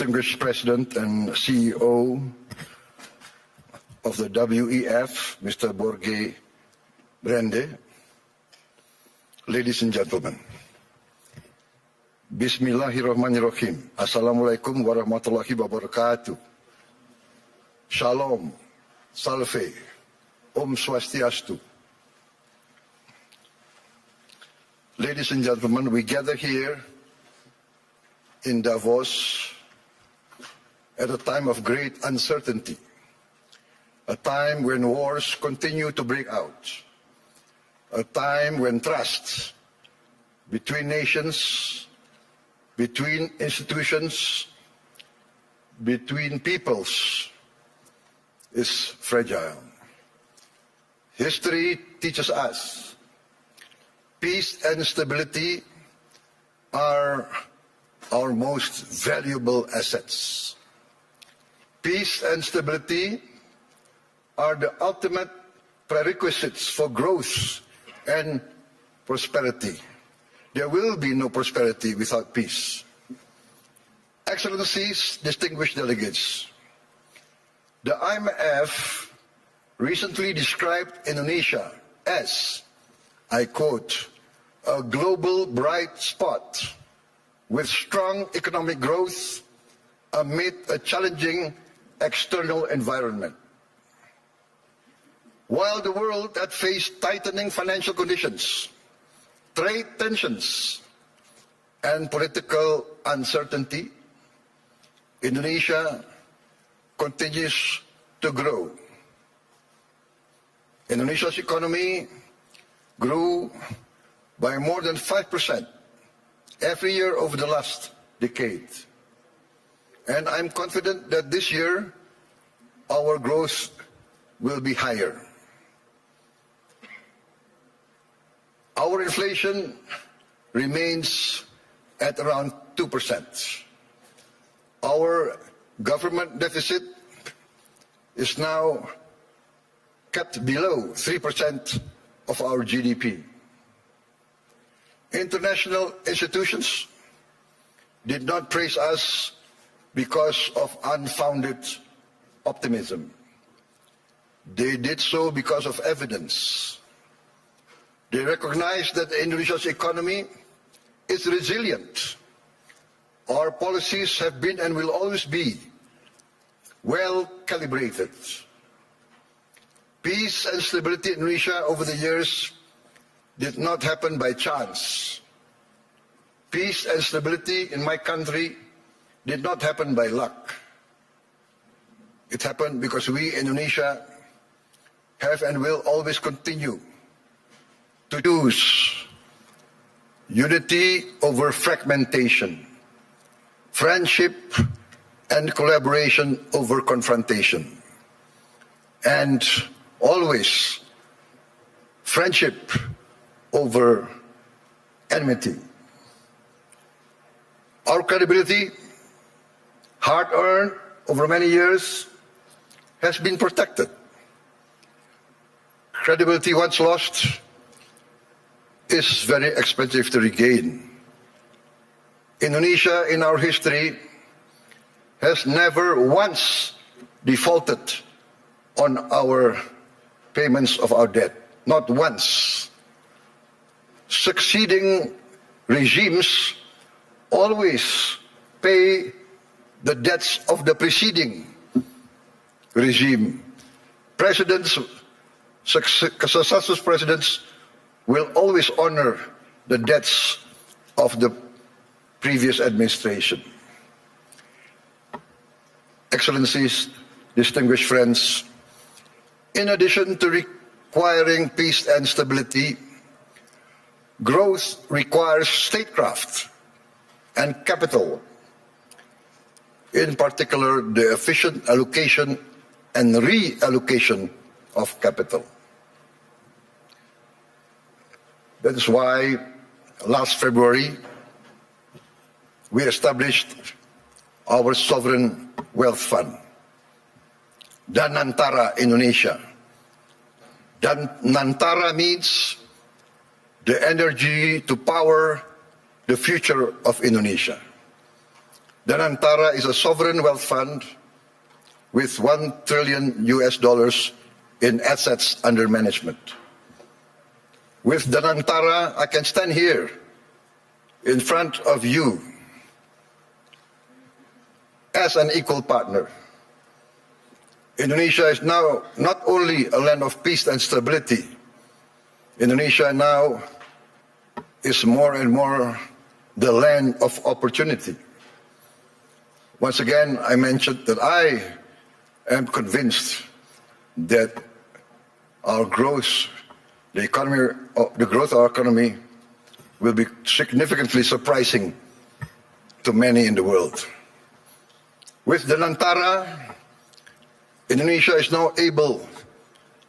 distinguished President and CEO of the WEF, Mr. Borge Brande, ladies and gentlemen, Bismillahirrahmanirrahim. Assalamualaikum warahmatullahi wabarakatuh. Shalom, Salve, Om Swastiastu. Ladies and gentlemen, we gather here in Davos at a time of great uncertainty, a time when wars continue to break out, a time when trust between nations, between institutions, between peoples is fragile. History teaches us peace and stability are our most valuable assets. Peace and stability are the ultimate prerequisites for growth and prosperity. There will be no prosperity without peace. Excellencies, distinguished delegates, the IMF recently described Indonesia as, I quote, a global bright spot with strong economic growth amid a challenging external environment. While the world had faced tightening financial conditions, trade tensions, and political uncertainty, Indonesia continues to grow. Indonesia's economy grew by more than 5% every year over the last decade. And I'm confident that this year our growth will be higher. Our inflation remains at around 2%. Our government deficit is now kept below 3% of our GDP. International institutions did not praise us because of unfounded optimism. They did so because of evidence. They recognize that Indonesia's economy is resilient. Our policies have been and will always be well calibrated. Peace and stability in Indonesia over the years did not happen by chance. Peace and stability in my country did not happen by luck. It happened because we, Indonesia, have and will always continue to choose unity over fragmentation, friendship and collaboration over confrontation, and always friendship over enmity. Our credibility, hard-earned over many years, has been protected. Credibility once lost is very expensive to regain. Indonesia, in our history, has never once defaulted on our payments of our debt. Not once. Succeeding regimes always pay the debts of the preceding regime. Presidents, successive presidents will always honor the debts of the previous administration. Excellencies, distinguished friends, in addition to requiring peace and stability, growth requires statecraft and capital, in particular the efficient allocation and reallocation of capital. That is why last February we established our sovereign wealth fund, Danantara Indonesia. Danantara means the energy to power the future of Indonesia. Danantara is a sovereign wealth fund with $1 trillion in assets under management. With Danantara, I can stand here in front of you as an equal partner. Indonesia is now not only a land of peace and stability. Indonesia now is more and more the land of opportunity. Once again, I mentioned that I am convinced that our growth, the growth of our economy will be significantly surprising to many in the world. With Danantara, Indonesia is now able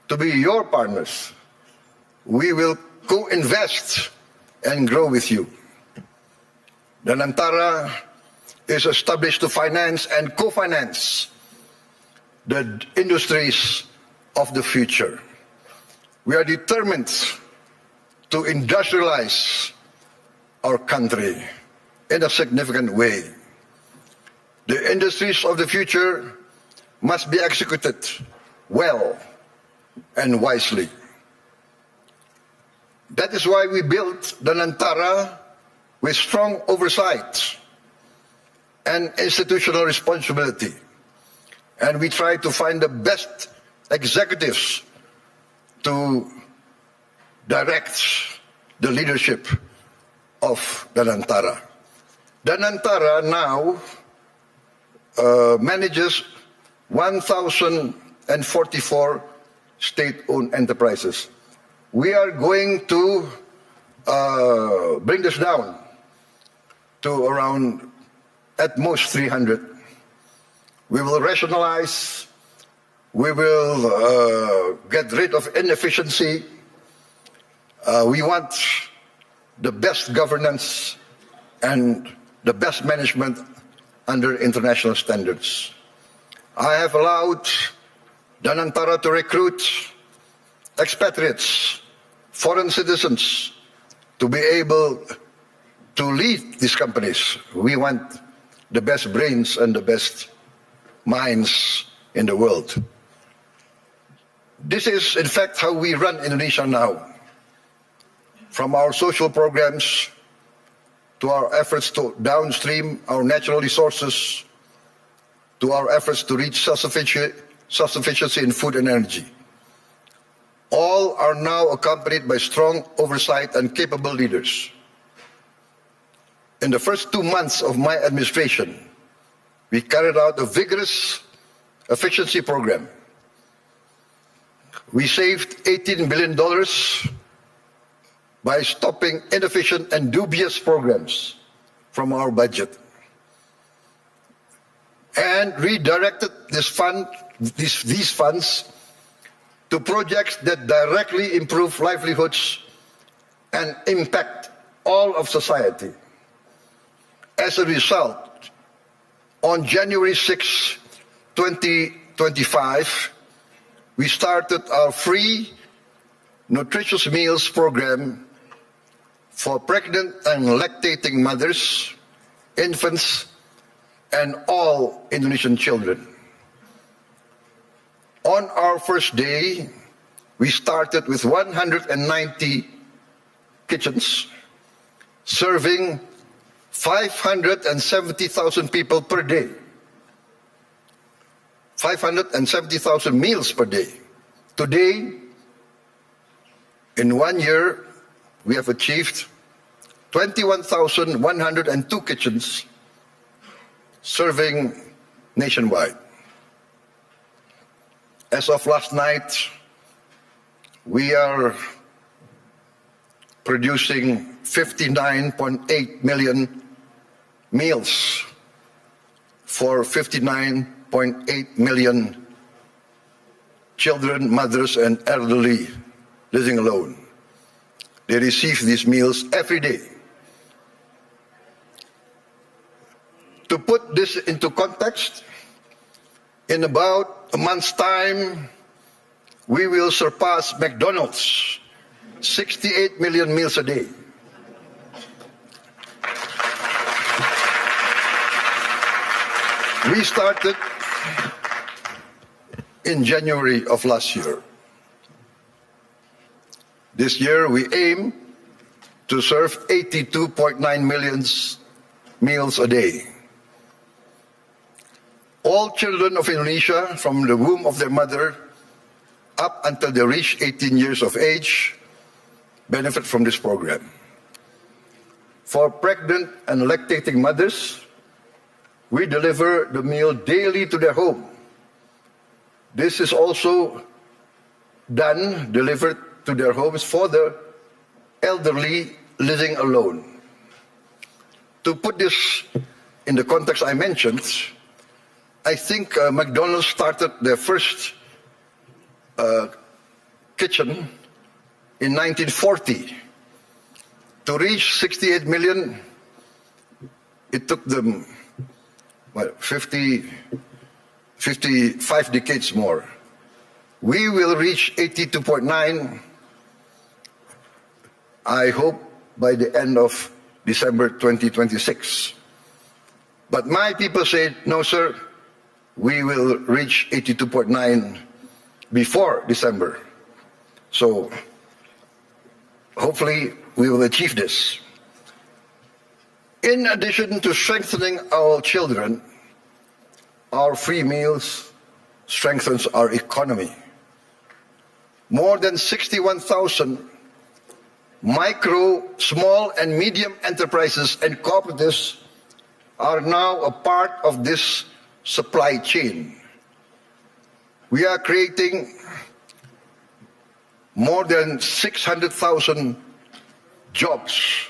to be your partners. We will co-invest and grow with you. Danantara is established to finance and co-finance the industries of the future. We are determined to industrialize our country in a significant way. The industries of the future must be executed well and wisely. That is why we built Danantara with strong oversight and institutional responsibility. And we try to find the best executives to direct the leadership of Danantara. Danantara now manages 1,044 state-owned enterprises. We are going to bring this down to around at most 300. We will rationalize, we will get rid of inefficiency. We want the best governance and the best management under international standards. I have allowed Danantara to recruit expatriates, foreign citizens, to be able to lead these companies. We want the best brains and the best minds in the world. This is, in fact, how we run Indonesia now. From our social programs to our efforts to downstream our natural resources, to our efforts to reach self-sufficiency in food and energy. All are now accompanied by strong oversight and capable leaders. In the first 2 months of my administration, we carried out a vigorous efficiency program. We saved $18 billion by stopping inefficient and dubious programs from our budget and redirected these funds to projects that directly improve livelihoods and impact all of society. As a result, on January 6, 2025, we started our free nutritious meals program for pregnant and lactating mothers, infants, and all Indonesian children. On our first day, we started with 190 kitchens, serving 570,000 people per day. 570,000 meals per day. Today, in 1 year, we have achieved 21,102 kitchens serving nationwide. As of last night, we are producing 59.8 million meals for 59.8 million children, mothers, and elderly living alone. They receive these meals every day. To put this into context, in about a month's time, we will surpass McDonald's, 68 million meals a day. We started in January of last year. This year, we aim to serve 82.9 million meals a day. All children of Indonesia, from the womb of their mother up until they reach 18 years of age, benefit from this program. For pregnant and lactating mothers, we deliver the meal daily to their home. This is also delivered to their homes for the elderly living alone. To put this in the context I mentioned, I think McDonald's started their first kitchen in 1940. To reach 68 million, it took them 55 decades more. We will reach 82.9, I hope, by the end of December 2026. But my people say, no, sir, we will reach 82.9 before December. So hopefully we will achieve this. In addition to strengthening our children, our free meals strengthens our economy. More than 61,000 micro, small, and medium enterprises and cooperatives are now a part of this supply chain. We are creating more than 600,000 jobs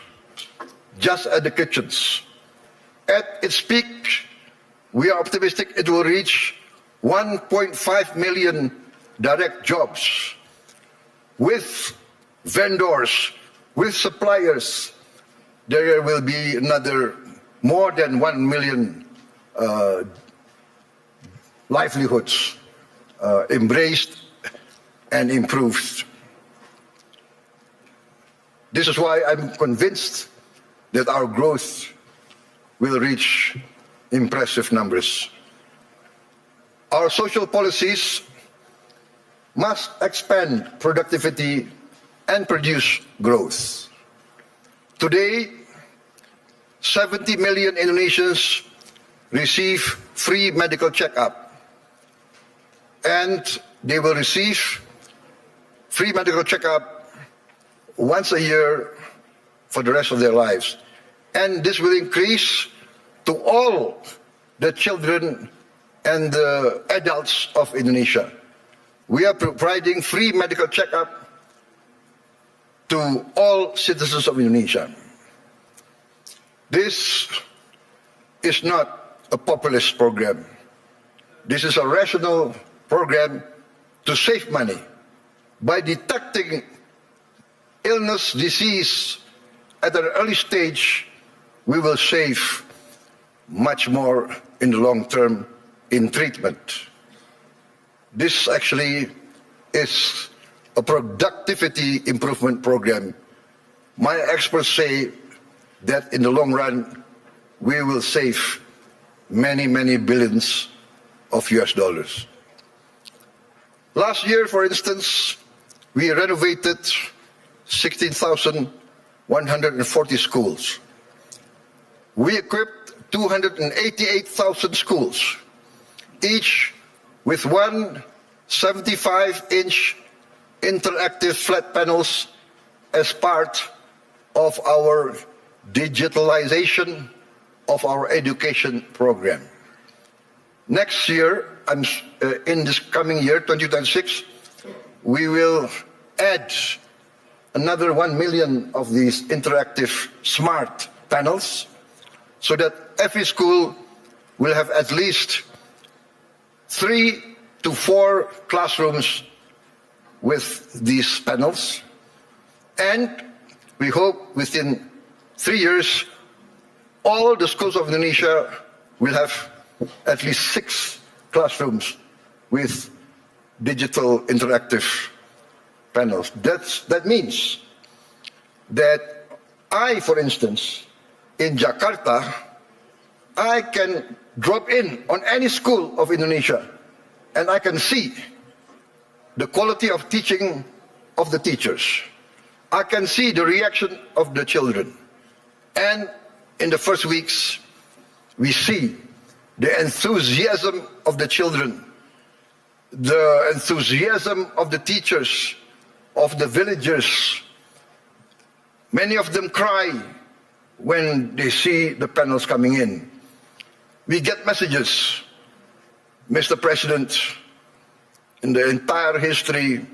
just at the kitchens. At its peak, we are optimistic it will reach 1.5 million direct jobs with vendors, with suppliers. There will be another more than 1 million livelihoods embraced and improved. This is why I'm convinced that our growth will reach impressive numbers. Our social policies must expand productivity and produce growth. Today, 70 million Indonesians receive free medical checkup, and they will receive free medical checkup once a year for the rest of their lives. And this will increase to all the children and the adults of Indonesia. We are providing free medical checkup to all citizens of Indonesia. This is not a populist program. This is a rational program to save money. By detecting illness, disease at an early stage, we will save much more in the long term in treatment. This actually is a productivity improvement program. My experts say that in the long run, we will save many, many billions of US dollars. Last year, for instance, we renovated 16,140 schools. We equipped 288,000 schools, each with one 75-inch interactive flat panels as part of our digitalization of our education program. Next year, in this coming year, 2026, we will add another 1 million of these interactive smart panels so that every school will have at least 3 to 4 classrooms with these panels. And we hope within 3 years, all the schools of Indonesia will have at least 6 classrooms with digital interactive panels. That means that I, for instance, in Jakarta, I can drop in on any school of Indonesia, and I can see the quality of teaching of the teachers. I can see the reaction of the children. And in the first weeks, we see the enthusiasm of the children, the enthusiasm of the teachers, of the villagers. Many of them cry when they see the panels coming in. We get messages, Mr. President, in the entire history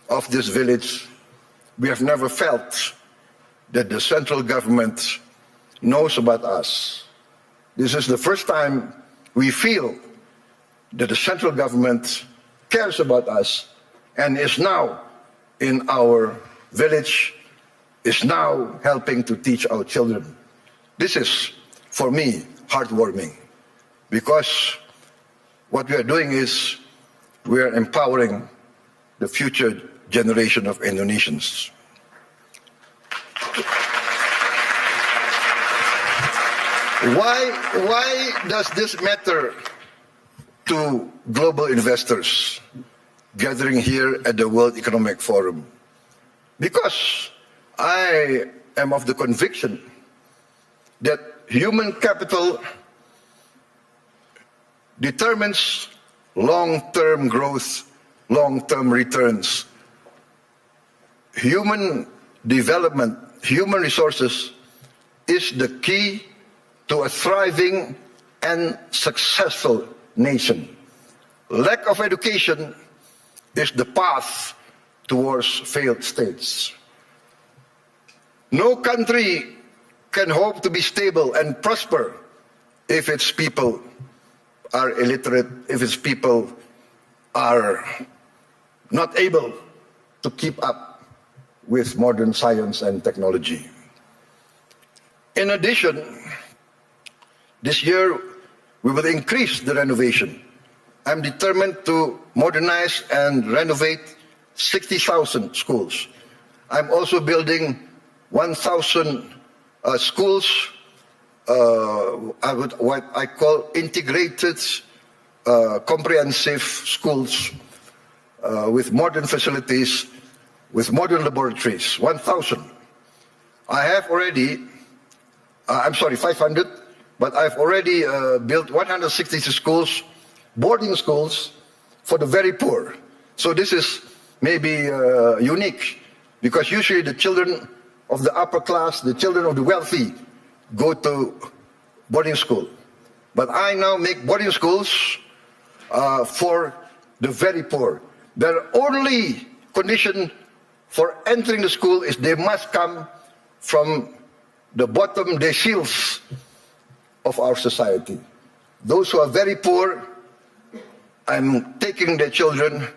of this village, we have never felt that the central government knows about us. This is the first time we feel that the central government cares about us and is now in our village, is now helping to teach our children. This is, for me, heartwarming, because what we are doing is we are empowering the future generation of Indonesians. Why does this matter to global investors gathering here at the World Economic Forum? Because I am of the conviction that human capital determines long-term growth, long-term returns. Human development, human resources is the key to a thriving and successful nation. Lack of education is the path towards failed states. No country can hope to be stable and prosper if its people are illiterate, if its people are not able to keep up with modern science and technology. In addition, this year we will increase the renovation. I'm determined to modernize and renovate 60,000 schools. I'm also building 1,000 schools, what I call integrated, comprehensive schools with modern facilities, with modern laboratories, 1,000. I have already, 500, but I've already built 160 schools, boarding schools for the very poor. So this is maybe unique, because usually the children of the upper class, the children of the wealthy, go to boarding school. But I now make boarding schools for the very poor. Their only condition for entering the school is they must come from the bottom deciles of our society. Those who are very poor, I'm taking their children.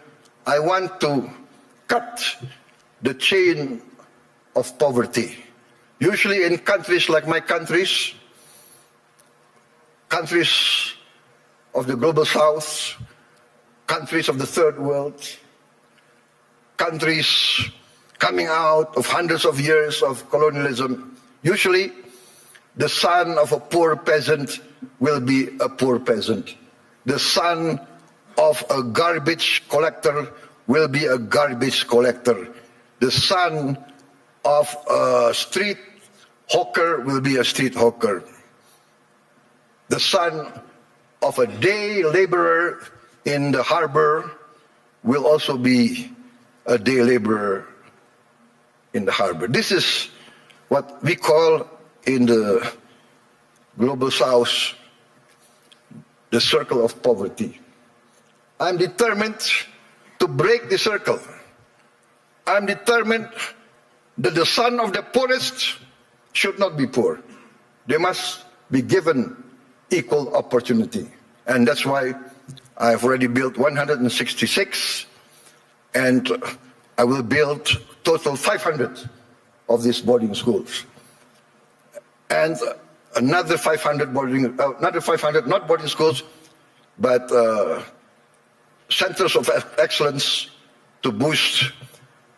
I want to cut the chain of poverty. Usually in countries like my countries of the global south, countries of the third world, countries coming out of hundreds of years of colonialism, usually the son of a poor peasant will be a poor peasant. The son of a garbage collector will be a garbage collector. The son of a street hawker will be a street hawker. The son of a day laborer in the harbor will also be a day laborer in the harbor. This is what we call in the global south the circle of poverty. I'm determined to break the circle. I'm determined that the son of the poorest should not be poor. They must be given equal opportunity. And that's why I've already built 166, and I will build total 500 of these boarding schools. And another 500 not boarding schools, but centers of excellence to boost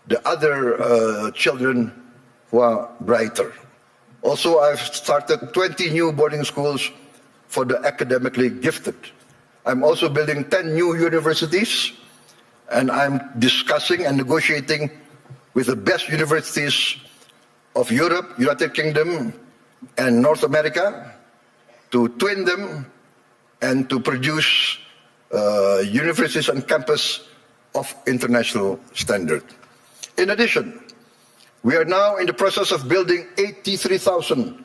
the other children who are brighter. Also, I've started 20 new boarding schools for the academically gifted. I'm also building 10 new universities, and I'm discussing and negotiating with the best universities of Europe, United Kingdom, and North America to twin them and to produce universities and campus of international standard. In addition, we are now in the process of building 83,000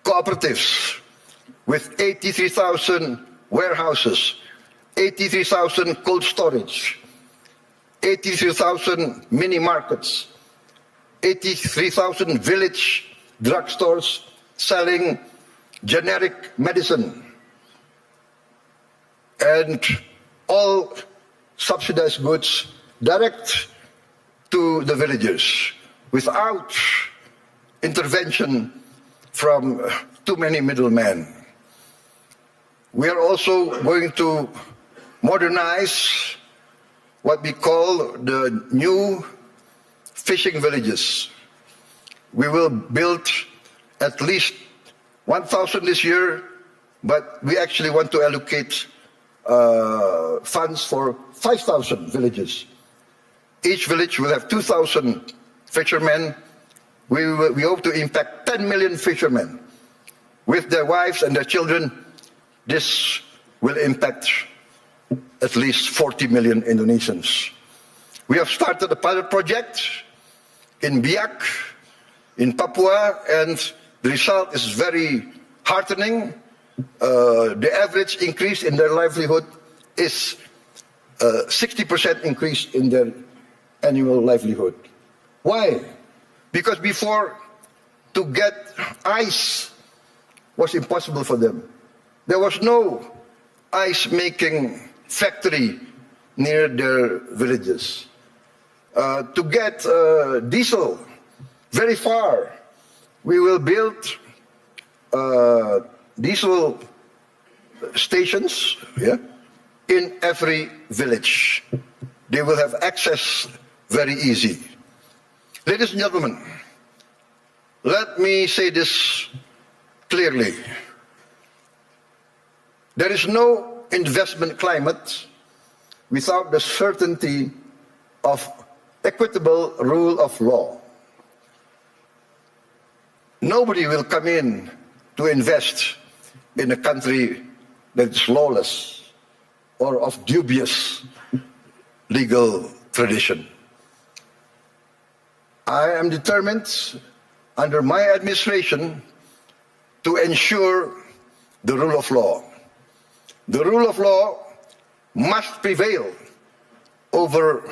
cooperatives with 83,000 warehouses, 83,000 cold storage, 83,000 mini markets, 83,000 village drugstores selling generic medicine, and all subsidized goods direct to the villagers without intervention from too many middlemen. We are also going to modernize what we call the new fishing villages. We will build at least 1,000 this year, but we actually want to allocate funds for 5,000 villages. Each village will have 2,000 fishermen. We hope to impact 10 million fishermen with their wives and their children. This will impact at least 40 million Indonesians. We have started a pilot project in Biak, in Papua, and the result is very heartening. The average increase in their livelihood is 60% increase in their annual livelihood. Why? Because before, to get ice was impossible for them. There was no ice-making factory near their villages. To get diesel very far, we will build diesel stations, in every village. They will have access very easy. Ladies and gentlemen, let me say this clearly. There is no investment climate without the certainty of equitable rule of law. Nobody will come in to invest in a country that is lawless or of dubious legal tradition. I am determined, under my administration, to ensure the rule of law. The rule of law must prevail over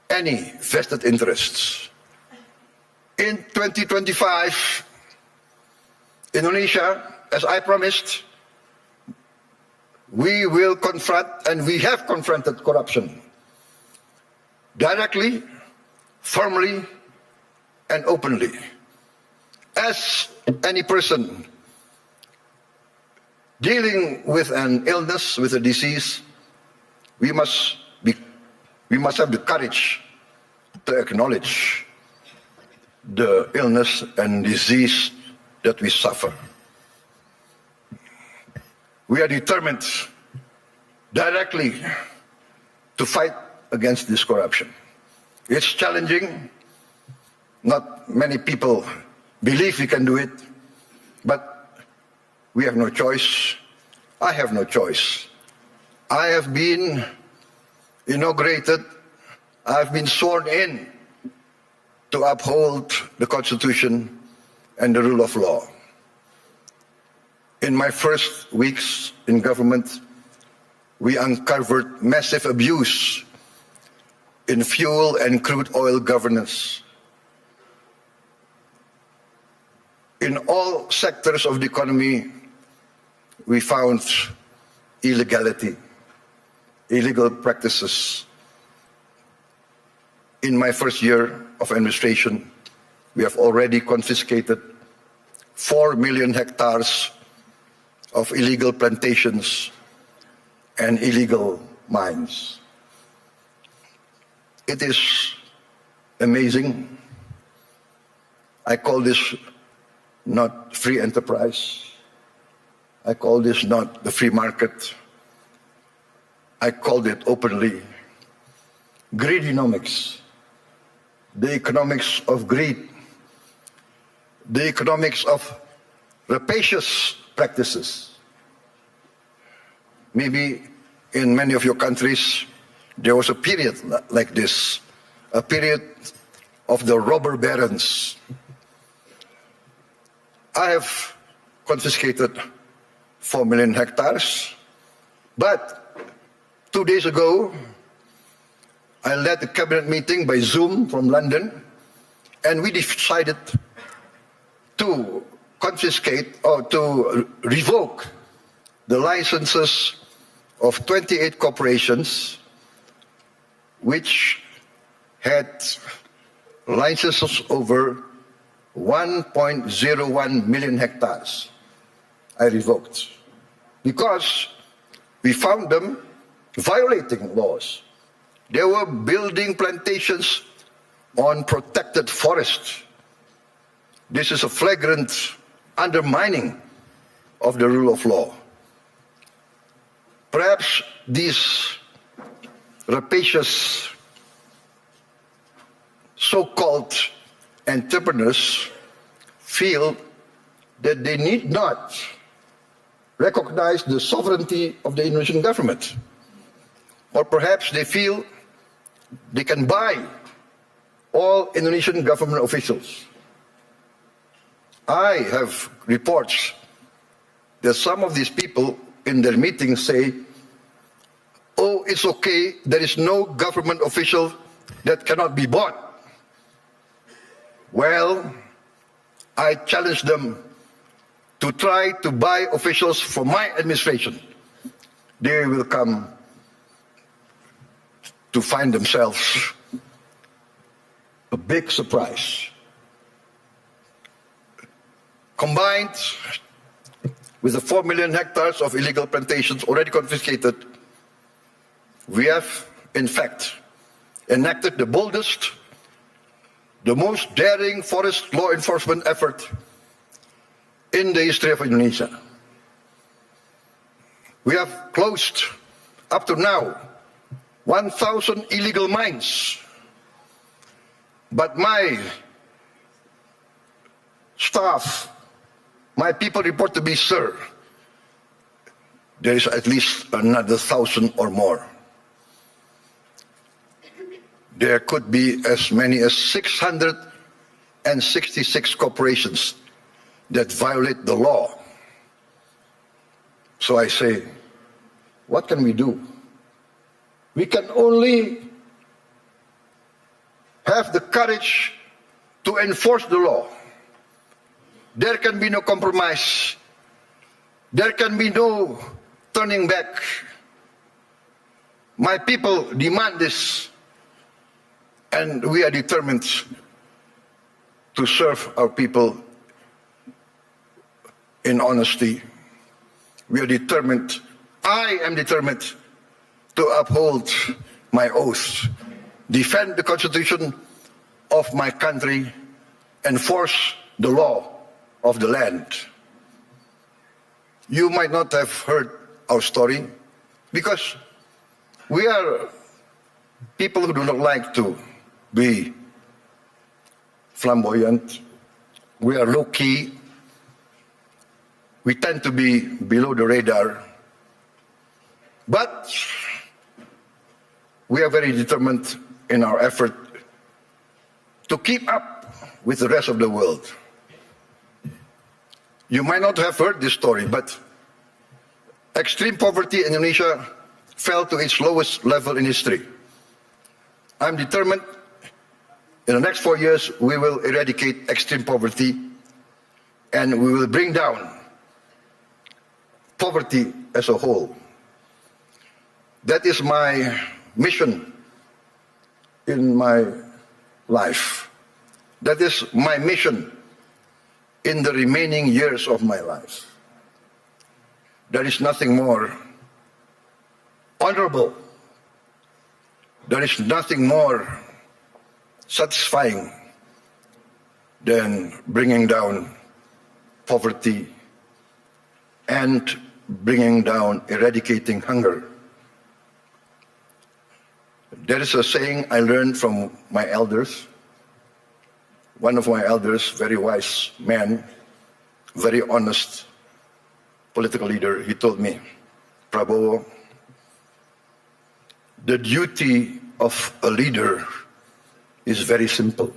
any vested interests. In 2025, Indonesia, as I promised, we will confront, and we have confronted corruption directly, firmly, and openly. As any person dealing with an illness, with a disease, we must have the courage to acknowledge the illness and disease that we suffer. We are determined directly to fight against this corruption. It's challenging. Not many people believe we can do it, but we have no choice. I have no choice. I have been inaugurated, I have been sworn in to uphold the Constitution and the rule of law. In my first weeks in government, we uncovered massive abuse in fuel and crude oil governance. In all sectors of the economy, we found illegality, illegal practices. In my first year of administration, we have already confiscated 4 million hectares of illegal plantations and illegal mines. It is amazing. I call this not free enterprise. I call this not the free market. I called it openly greedonomics, the economics of greed, the economics of rapacious practices. Maybe in many of your countries, there was a period like this, a period of the robber barons. I have confiscated 4 million hectares, but 2 days ago, I led a cabinet meeting by Zoom from London, and we decided to confiscate or to revoke the licenses of 28 corporations which had licenses over 1.01 million hectares. I revoked because we found them violating laws. They were building plantations on protected forests. This is a flagrant undermining of the rule of law. Perhaps these rapacious so-called entrepreneurs feel that they need not recognize the sovereignty of the Indonesian government. Or perhaps they feel they can buy all Indonesian government officials. I have reports that some of these people in their meetings say, oh, it's okay, there is no government official that cannot be bought. Well, I challenge them to try to buy officials for my administration. They will come to find themselves a big surprise. Combined with the 4 million hectares of illegal plantations already confiscated, we have, in fact, enacted the boldest, the most daring forest law enforcement effort in the history of Indonesia. We have closed, up to now, 1,000 illegal mines. But my staff, my people report to me, sir, there is at least another 1,000 or more. There could be as many as 666 corporations that violate the law. So I say, what can we do? We can only have the courage to enforce the law. There can be no compromise. There can be no turning back. My people demand this, and we are determined to serve our people in honesty. We are determined, I am determined to uphold my oath, defend the Constitution of my country, enforce the law of the land. You might not have heard our story because we are people who do not like to be flamboyant. We are low-key. We tend to be below the radar. But we are very determined in our effort to keep up with the rest of the world. You might not have heard this story, but extreme poverty in Indonesia fell to its lowest level in history. I'm determined in the next 4 years we will eradicate extreme poverty and we will bring down poverty as a whole. That is my mission in my life. That is my mission in the remaining years of my life. There is nothing more honorable. There is nothing more satisfying than bringing down poverty and bringing down, eradicating hunger. There is a saying I learned from my elders. One of my elders, very wise man, very honest political leader, he told me, Prabowo, the duty of a leader is very simple.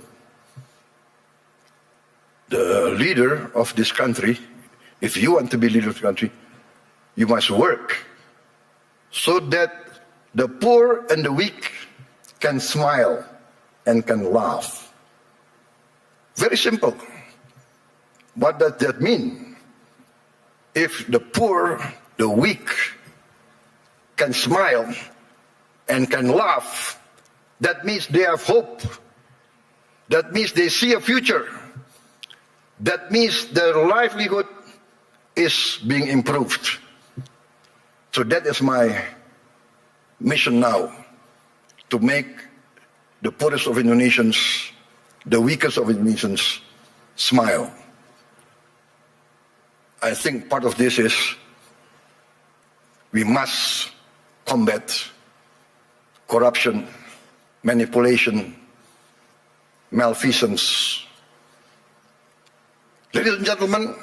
The leader of this country, if you want to be leader of the country, you must work so that the poor and the weak can smile and can laugh. Very simple. What does that mean? If the poor, the weak, can smile and can laugh, that means they have hope. That means they see a future. That means their livelihood is being improved. So that is my mission now, to make the poorest of Indonesians, the weakest of Indonesians, smile. I think part of this is we must combat corruption, manipulation, malfeasance. Ladies and gentlemen,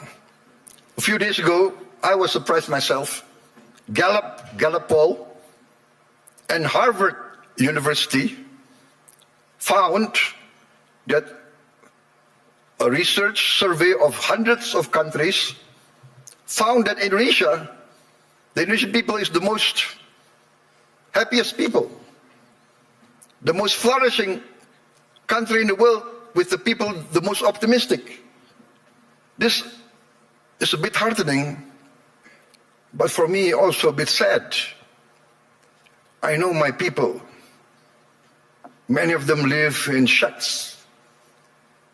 a few days ago, I was surprised myself. Gallup poll and Harvard University found that a research survey of hundreds of countries found that Indonesia, the Indonesian people, is the most happiest people, the most flourishing country in the world, with the people the most optimistic. This is a bit heartening, but for me also a bit sad. I know my people. Many of them live in shacks.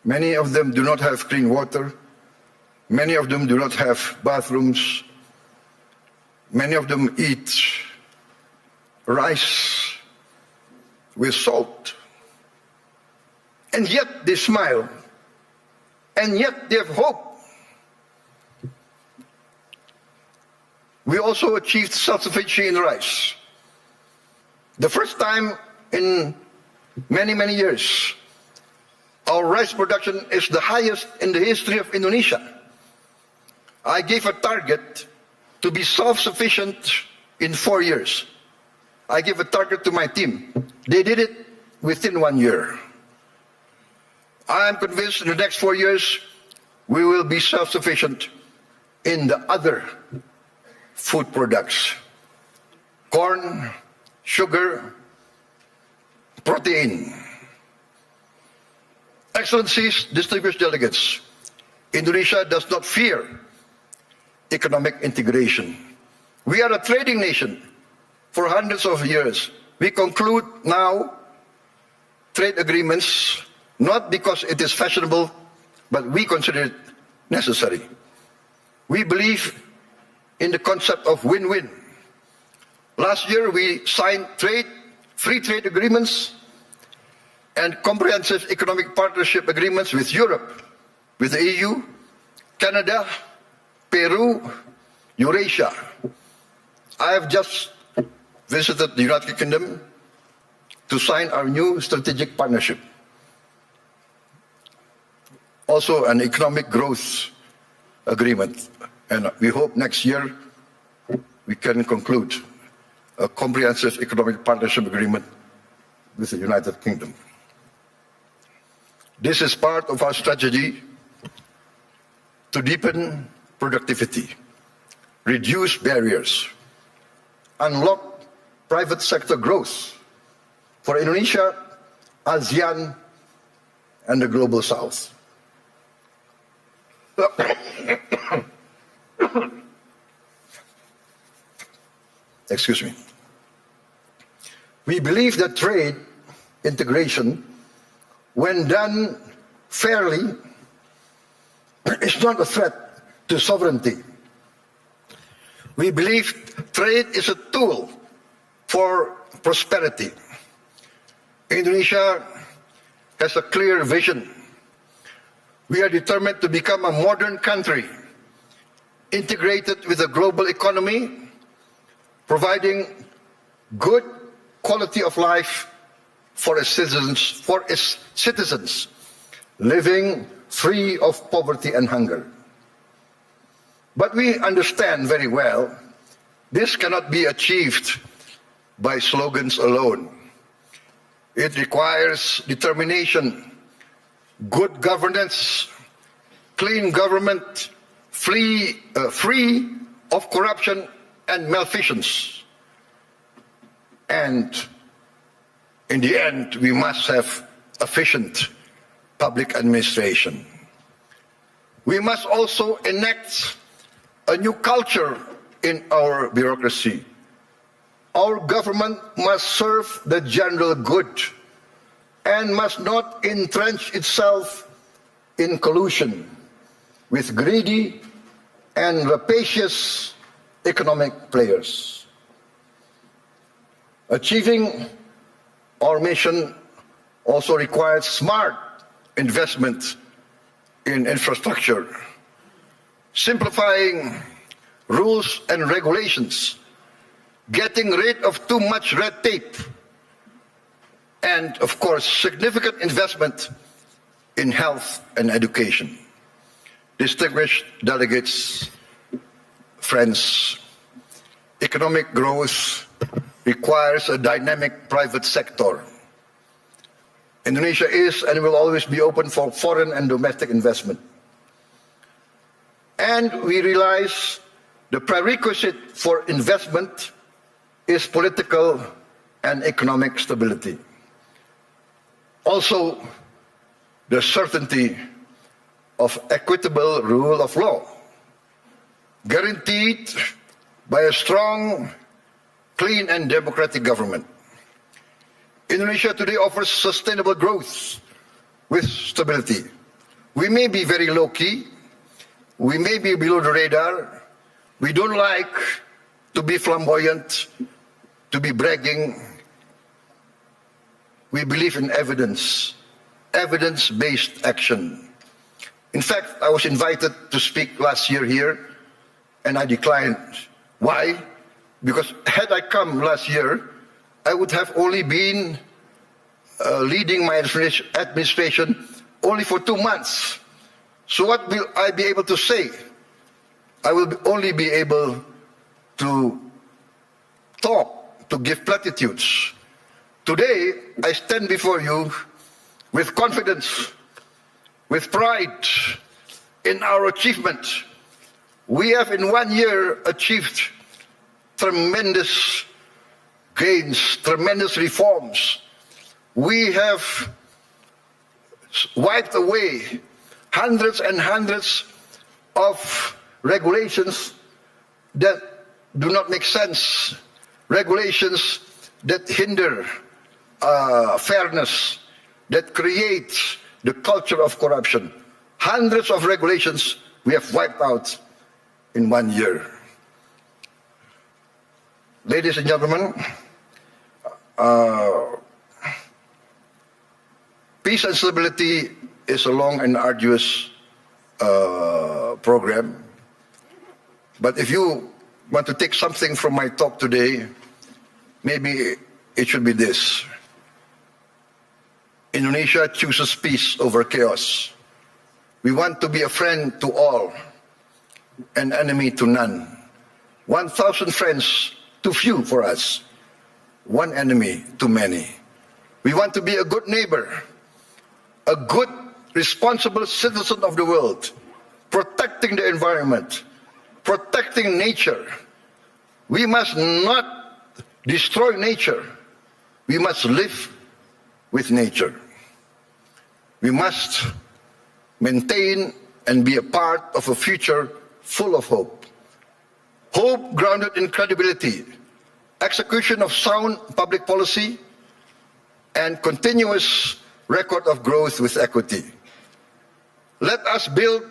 Many of them do not have clean water. Many of them do not have bathrooms. Many of them eat rice with salt. And yet they smile. And yet they have hope. We also achieved self-sufficiency in rice. The first time in many, many years, our rice production is the highest in the history of Indonesia. I gave a target to be self-sufficient in 4 years. I gave a target to my team. They did it within 1 year. I am convinced in the next 4 years, we will be self-sufficient in the other food products. Corn, sugar, protein. Excellencies, distinguished delegates, Indonesia does not fear economic integration. We are a trading nation for hundreds of years. We conclude now trade agreements not because it is fashionable, but we consider it necessary. We believe in the concept of win-win. Last year we signed free trade agreements and comprehensive economic partnership agreements with Europe, with the EU, Canada, Peru, Eurasia. I have just visited the United Kingdom to sign our new strategic partnership. Also an economic growth agreement. And we hope next year we can conclude a comprehensive economic partnership agreement with the United Kingdom. This is part of our strategy to deepen productivity, reduce barriers, unlock private sector growth for Indonesia, ASEAN, and the Global South. Excuse me. We believe that trade integration, when done fairly, is not a threat to sovereignty. We believe trade is a tool for prosperity. Indonesia has a clear vision. We are determined to become a modern country integrated with the global economy, providing good quality of life for its citizens, living free of poverty and hunger. But we understand very well this cannot be achieved by slogans alone. It requires determination, good governance, clean government, free of corruption and malfeasance. And in the end, we must have efficient public administration. We must also enact a new culture in our bureaucracy. Our government must serve the general good and must not entrench itself in collusion with greedy and rapacious economic players. Achieving our mission also requires smart investment in infrastructure, simplifying rules and regulations, getting rid of too much red tape, and of course, significant investment in health and education. Distinguished delegates, friends, economic growth requires a dynamic private sector. Indonesia is and will always be open for foreign and domestic investment. And we realize the prerequisite for investment is political and economic stability. Also, the certainty of equitable rule of law, guaranteed by a strong, clean and democratic government. Indonesia today offers sustainable growth with stability. We may be very low-key, we may be below the radar, we don't like to be flamboyant, to be bragging. We believe in evidence, evidence-based action. In fact, I was invited to speak last year here, and I declined. Why? Because had I come last year, I would have only been leading my administration only for 2 months. So what will I be able to say? I will only be able to talk, to give platitudes. Today, I stand before you with confidence, with pride in our achievement. We have in 1 year achieved tremendous gains, tremendous reforms. We have wiped away hundreds and hundreds of regulations that do not make sense, regulations that hinder fairness, that create the culture of corruption. Hundreds of regulations we have wiped out in 1 year. Ladies and gentlemen, peace and stability is a long and arduous program. But if you want to take something from my talk today, maybe it should be this. Indonesia chooses peace over chaos. We want to be a friend to all, an enemy to none. 1,000 friends too few for us, one enemy too many. We want to be a good neighbor, a good, responsible citizen of the world, protecting the environment, protecting nature. We must not destroy nature. We must live with nature. We must maintain and be a part of a future full of hope. Hope grounded in credibility, execution of sound public policy, and continuous record of growth with equity. Let us build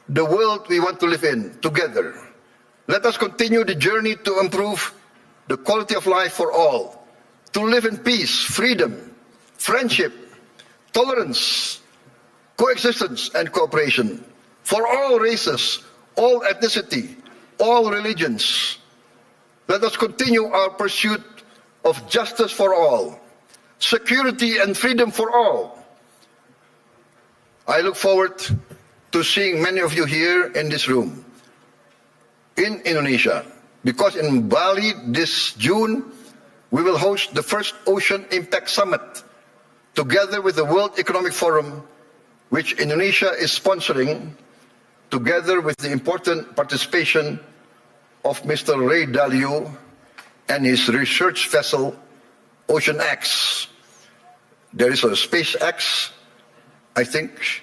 the world we want to live in together. Let us continue the journey to improve the quality of life for all, to live in peace, freedom, friendship, tolerance, coexistence, and cooperation for all races, all ethnicity, all religions. Let us continue our pursuit of justice for all, security and freedom for all. I look forward to seeing many of you here in this room in Indonesia, because in Bali this June, we will host the first Ocean Impact Summit together with the World Economic Forum, which Indonesia is sponsoring, together with the important participation of Mr. Ray Dalio and his research vessel, Ocean X. There is a SpaceX, I think,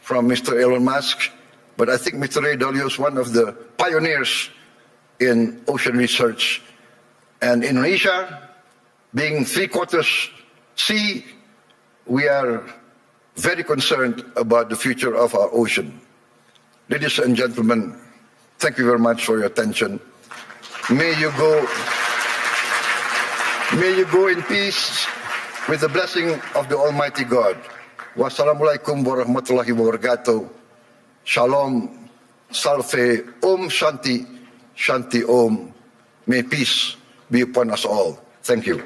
from Mr. Elon Musk, but I think Mr. Ray Dalio is one of the pioneers in ocean research. And Indonesia, being 3/4 sea, we are very concerned about the future of our ocean. Ladies and gentlemen, thank you very much for your attention. May you go in peace with the blessing of the Almighty God. Wassalamualaikum warahmatullahi wabarakatuh. Shalom, salve, Om Shanti, Shanti Om. May peace be upon us all. Thank you.